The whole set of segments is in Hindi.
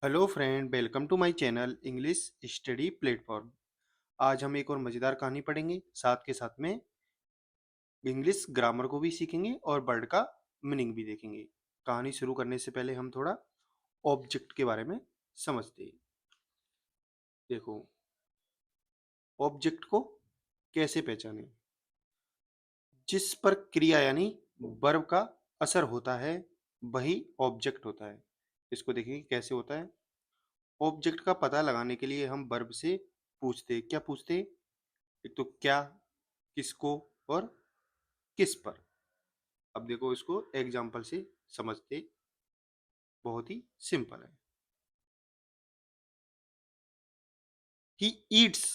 Hello friend, welcome to my channel English study platform. आज हम एक और मज़ेदार कहानी पढ़ेंगे, साथ के साथ में इंग्लिश ग्रामर को भी सीखेंगे और वर्ड का मीनिंग भी देखेंगे। कहानी शुरू करने से पहले हम थोड़ा ऑब्जेक्ट के बारे में समझते हैं। देखो, ऑब्जेक्ट को कैसे पहचानें। जिस पर क्रिया यानी वर्ब का असर होता है वही ऑब्जेक्ट होता है। इसको देखेंगे कैसे होता है। ऑब्जेक्ट का पता लगाने के लिए हम वर्ब से पूछते हैं। क्या पूछते हैं? एक तो क्या, किसको और किस पर। अब देखो, इसको एग्जाम्पल से समझते, बहुत ही सिंपल है। ही ईट्स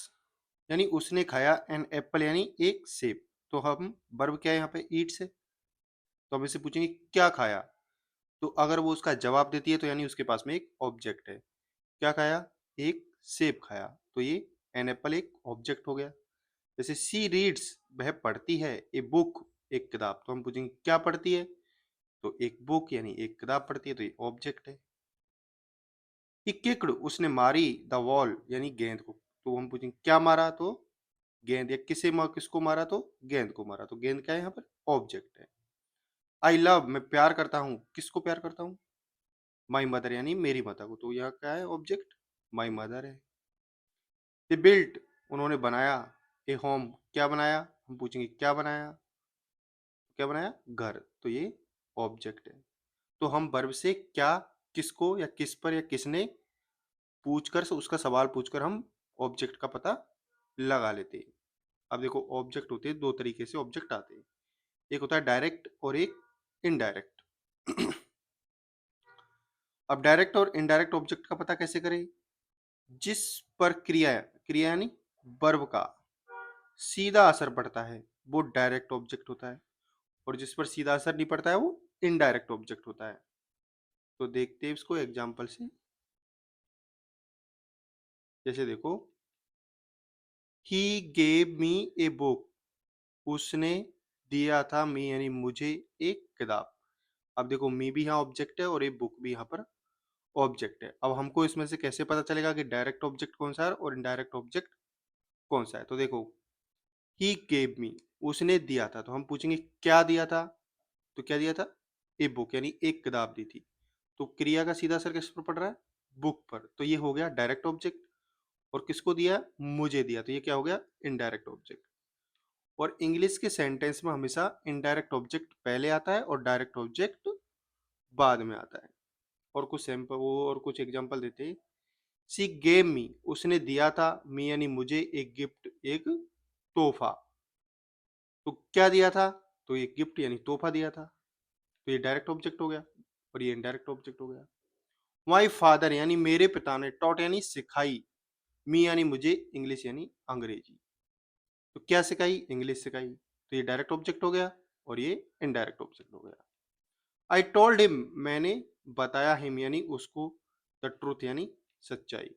यानी उसने खाया एन एप्पल यानी एक सेब। तो हम वर्ब क्या है यहाँ पे? ईट्स है। तो हम इससे पूछेंगे क्या खाया। तो अगर वो उसका जवाब देती है तो यानी उसके पास में एक ऑब्जेक्ट है। क्या खाया? एक सेब खाया। तो ये एन एप्पल एक ऑब्जेक्ट हो गया। जैसे सी रीड्स, वह पढ़ती है, ए बुक एक किताब। तो हम पूछेंगे क्या पढ़ती है? तो एक बुक यानी एक किताब पढ़ती है। तो ये ऑब्जेक्ट है। ही किक्ड उसने मारी द वॉल यानी गेंद को। तो हम पूछेंगे क्या मारा? तो गेंद। या किसको मारा? तो गेंद को मारा। तो गेंद क्या है यहाँ पर? ऑब्जेक्ट है। आई लव मैं प्यार करता हूँ। किसको प्यार करता हूँ? माई मदर यानी मेरी माता को। तो यहाँ क्या है? ऑब्जेक्ट माई मदर है। दे बिल्ट उन्होंने बनाया ए होम। क्या बनाया? हम पूछेंगे क्या बनाया? क्या बनाया? घर। तो ये ऑब्जेक्ट है। तो हम वर्ब से क्या, किसको या किस पर या किसने पूछकर से उसका सवाल पूछकर हम ऑब्जेक्ट का पता लगा लेते हैं। अब देखो, ऑब्जेक्ट होते हैं दो तरीके से ऑब्जेक्ट आते हैं। एक होता है डायरेक्ट और एक इनडायरेक्ट। अब डायरेक्ट और इनडायरेक्ट ऑब्जेक्ट का पता कैसे करें? जिस पर क्रिया क्रिया यानी वर्ब का सीधा असर पड़ता है वो डायरेक्ट ऑब्जेक्ट होता है, और जिस पर सीधा असर नहीं पड़ता है वो इनडायरेक्ट ऑब्जेक्ट होता है। तो देखते हैं इसको एग्जांपल से। जैसे देखो, he gave me a book उसने दिया था मी यानी मुझे एक किताब। अब देखो, मी भी यहाँ ऑब्जेक्ट है और ये बुक भी यहाँ पर ऑब्जेक्ट है। अब हमको इसमें से कैसे पता चलेगा कि डायरेक्ट ऑब्जेक्ट कौन सा है और इनडायरेक्ट ऑब्जेक्ट कौन सा है? तो देखो, ही गेव मी उसने दिया था। तो हम पूछेंगे क्या दिया था? तो क्या दिया था? ए बुक यानी एक किताब दी थी। तो क्रिया का सीधा असर किस पर पड़ रहा है? बुक पर। तो ये हो गया डायरेक्ट ऑब्जेक्ट। और किसको दिया? मुझे दिया। तो ये क्या हो गया? Indirect object. और इंग्लिश के सेंटेंस में हमेशा इनडायरेक्ट ऑब्जेक्ट पहले आता है और डायरेक्ट ऑब्जेक्ट बाद में आता है। और कुछ सैंपल वो और कुछ एग्जांपल देते हैं। सी गेव मी उसने दिया था मी यानी मुझे एक गिफ्ट एक तोहफा। तो क्या दिया था? तो एक गिफ्ट यानी तोहफा दिया था। तो ये डायरेक्ट ऑब्जेक्ट हो गया और ये इनडायरेक्ट ऑब्जेक्ट हो गया। माई फादर यानी मेरे पिता ने, टॉट यानी सिखाई, मी यानी मुझे इंग्लिश यानी अंग्रेजी। तो क्या सिखाई? इंग्लिश सिखाई। तो ये डायरेक्ट ऑब्जेक्ट हो गया और ये इनडायरेक्ट ऑब्जेक्ट हो गया। आई टोल्ड हिम मैंने बताया हिम यानी उसको, द ट्रूथ यानी सच्चाई।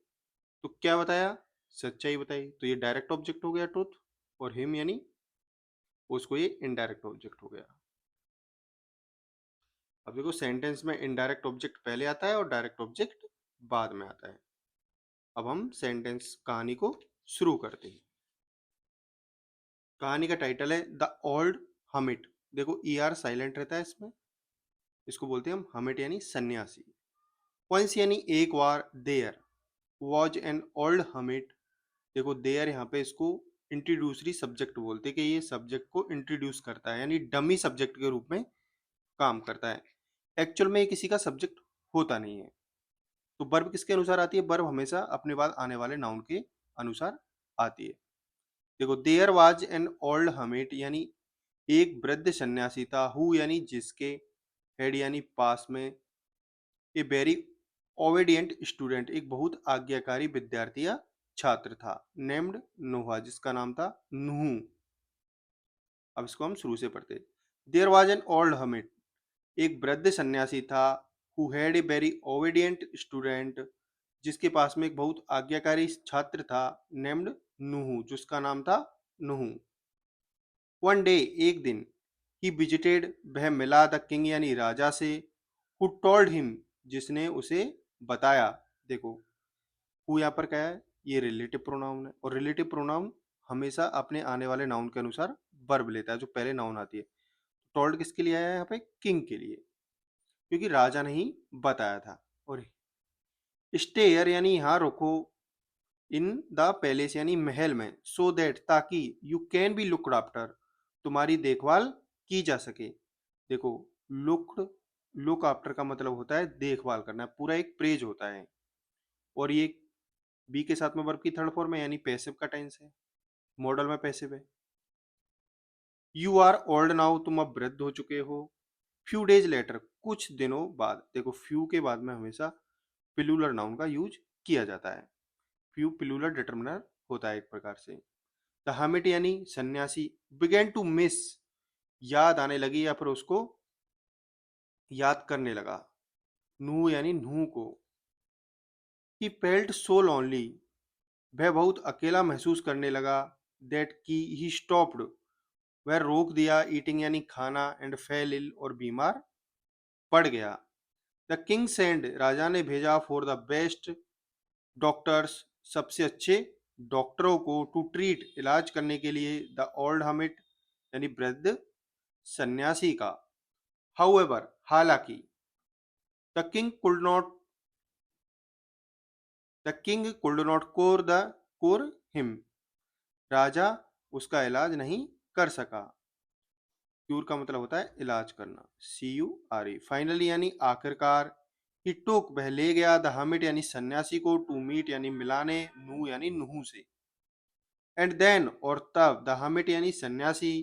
तो क्या बताया? सच्चाई बताई। तो ये डायरेक्ट ऑब्जेक्ट हो गया ट्रूथ, और हिम यानी उसको, ये इनडायरेक्ट ऑब्जेक्ट हो गया। अब देखो, सेंटेंस में इनडायरेक्ट ऑब्जेक्ट पहले आता है और डायरेक्ट ऑब्जेक्ट बाद में आता है। अब हम सेंटेंस कहानी को शुरू करते हैं। कहानी का टाइटल है द ओल्ड हमिट। देखो, ई आर साइलेंट रहता है इसमें। इसको बोलते हैं हम हमिट यानी सन्यासी। वंस यानी एक बार, there was an old hermit. देखो, देयर यहाँ पे इसको इंट्रोड्यूसरी सब्जेक्ट बोलते हैं कि ये सब्जेक्ट को इंट्रोड्यूस करता है यानी डमी सब्जेक्ट के रूप में काम करता है। एक्चुअल में ये किसी का सब्जेक्ट होता नहीं है। तो वर्ब किसके अनुसार आती है? वर्ब हमेशा अपने बाद आने वाले नाउन के अनुसार आती है। देखो, there was an old hermit यानी एक वृद्ध सन्यासी था, हु यानी जिसके, हेड यानी पास में, ए वेरी ओबेडिएंट स्टूडेंट एक बहुत आज्ञाकारी विद्यार्थी या छात्र था, नेम्ड नोहा जिसका नाम था नूह। अब इसको हम शुरू से पढ़ते। There was an old hermit एक वृद्ध सन्यासी था, who had a very obedient student जिसके पास में एक बहुत आज्ञाकारी छात्र था, नेम्ड नूह जिसका नाम था नूह। वन डे एक दिन, ही विजिटेड वह मिला द किंग यानी राजा से, हु टोल्ड हिम जिसने उसे बताया, देखो हु यहाँ पर क्या है, ये रिलेटिव प्रोनाउन है, और रिलेटिव प्रोनाउन हमेशा अपने आने वाले नाउन के अनुसार वर्ब लेता है, जो पहले नाउन आती है। टोल्ड किसके लिए आया है यहाँ पे, किंग के लिए, क्योंकि राजा ने ही बताया था। और स्टे हियर यानी यहाँ रुको, इन द पैलेस यानी महल में, सो दैट ताकि you can be looked after, तुम्हारी देखभाल की जा सके। देखो लुक्ड, लुक आफ्टर का मतलब होता है देखभाल करना, पूरा एक प्रेज होता है। और ये बी के साथ में वर्ब की थर्ड फॉर्म है, यानी पैसिव का टेंस है, मॉडल में पैसिव है। यू आर ओल्ड नाउ, तुम अब वृद्ध हो चुके हो। फ्यू डेज लेटर, कुछ दिनों बाद, देखो फ्यू के बाद में हमेशा पिलुलर नाउन का यूज किया जाता है। फ्यू पिलुलर डिटर्मिनर होता है एक प्रकार से। द हर्मिट यानी सन्यासी, बिगेन टू मिस, याद आने लगी या फिर उसको याद करने लगा। नू यानी नूह को। ही फेल्ट सो लॉनली, वह बहुत अकेला महसूस करने लगा। दैट की ही स्टॉप्ड, वह रोक दिया। ईटिंग यानी खाना, एंड फेल इल, और बीमार पड़ गया। द किंग सेंड, राजा ने भेजा। फॉर द बेस्ट डॉक्टर्स, सबसे अच्छे डॉक्टरों को। टू ट्रीट, इलाज करने के लिए। द ओल्ड हमिट यानी वृद्ध सन्यासी का। हाउएवर, हालांकि। The king could not, the king could not cure him, राजा उसका इलाज नहीं कर सका। क्यूर का मतलब होता है इलाज करना, CURE। फाइनली यानी आखिरकार। ही टुक, वह ले गया। द हमिट यानी सन्यासी को। टू मीट यानी मिलाने। नू यानी नुहू से। एंड देन, और तब। द हमिट यानी सन्यासी।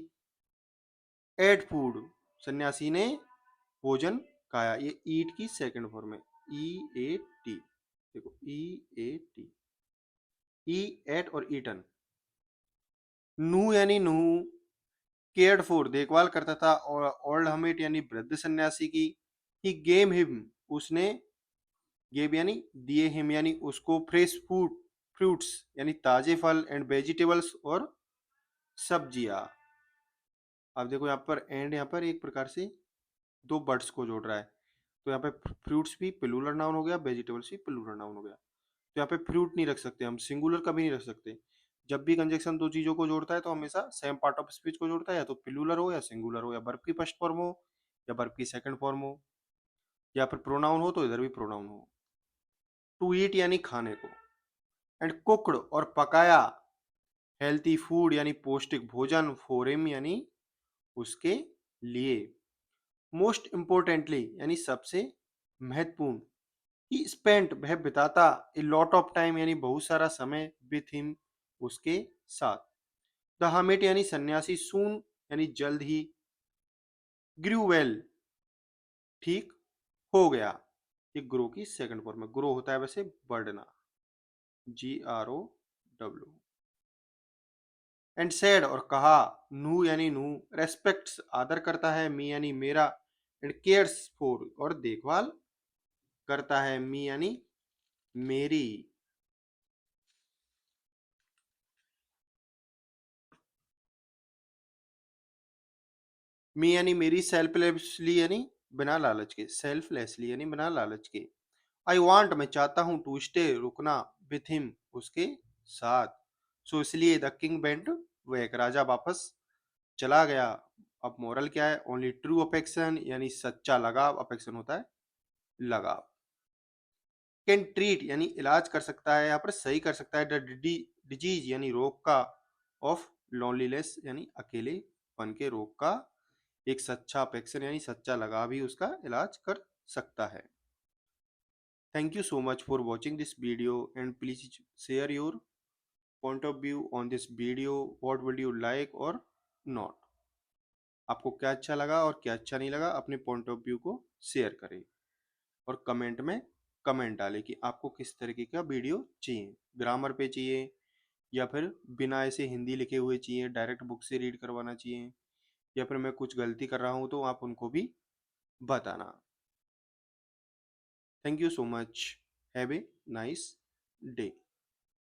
एट फूड, सन्यासी ने भोजन खाया। ये ईट की सेकंड फॉर्म है, EAT। देखो EAT, ई एट और ईटन। नू यानी नूह, केयर्ड फॉर, देखभाल करता था। और ओल्ड हमिट यानी वृद्ध सन्यासी की। ही गेम हिम, उसने, गेव यानी दिए, हिम यानी उसको। फ्रेश फूड, फ्रूट्स यानी ताजे फल, एंड वेजिटेबल्स और सब्जियां। अब देखो यहाँ पर एंड, यहाँ पर एक प्रकार से दो वर्ड्स को जोड़ रहा है। तो यहाँ पे फ्रूट्स भी प्लूरल नाउन हो गया, वेजिटेबल्स भी प्लूरल नाउन हो गया। तो यहाँ पे फ्रूट नहीं रख सकते हम, सिंगुलर कभी नहीं रख सकते। जब भी कंजक्शन दो चीजों को जोड़ता है तो हमेशा सेम पार्ट ऑफ स्पीच को जोड़ता है, या तो प्लूरल हो या सिंगुलर हो, या वर्ब की फर्स्ट फॉर्म हो या वर्ब की सेकंड फॉर्म हो, या फिर प्रोनाउन हो तो इधर भी प्रोनाउन हो। टू ईट यानी खाने को। एंड कुकड, और पकाया। हेल्थी फूड यानी पौष्टिक भोजन। फॉर हिम यानी उसके लिए। मोस्ट इम्पोर्टेंटली यानी सबसे महत्वपूर्ण। ही स्पेंट, वह बिताता। ए लॉट ऑफ टाइम यानी बहुत सारा समय। विथ हिम, उसके साथ। द हमिट यानी सन्यासी। सून यानी जल्द ही। ग्रू वेल, ठीक हो गया। ये ग्रो की सेकंड फॉर्म में, ग्रो होता है वैसे बढ़ना, GROW। एंड सेड, और कहा। नू यानी नू, रेस्पेक्ट्स, आदर करता है। मी यानी मेरा। एंड केयर्स फॉर, और देखभाल करता है। मी यानी मेरी। मी यानी मेरी। सेल्फलेसली यानी बिना लालच के, सेल्फलेसली यानी बिना लालच के। आई वांट, मैं चाहता हूं। टू स्टे, रुकना। विथ हिम, उसके साथ। सो इसलिए द किंग वेंट, वह एक राजा वापस चला गया। अब मोरल क्या है, ओनली ट्रू अफेक्शन यानी सच्चा लगाव, अफेक्शन होता है लगाव। कैन ट्रीट यानी इलाज कर सकता है, यहाँ पर सही कर सकता है। द डिजीज यानी रोग का। ऑफ लोनलीनेस यानी अकेलेपन के रोग का। एक सच्चा अफेक्शन यानी सच्चा लगाव ही उसका इलाज कर सकता है। Thank you so much for watching this video, and please share your point of view on this video. What would you like or not? आपको क्या अच्छा लगा और क्या अच्छा नहीं लगा, अपने पॉइंट ऑफ व्यू को शेयर करें। और कमेंट में कमेंट डालें कि आपको किस तरीके का वीडियो चाहिए, ग्रामर पे चाहिए या फिर बिना ऐसे हिंदी लिखे हुए चाहिए, डायरेक्ट बुक से रीड करवाना चाहिए, या फिर मैं कुछ गलती कर रहा हूँ तो आप उनको भी बताना। Thank you so much. Have a nice day.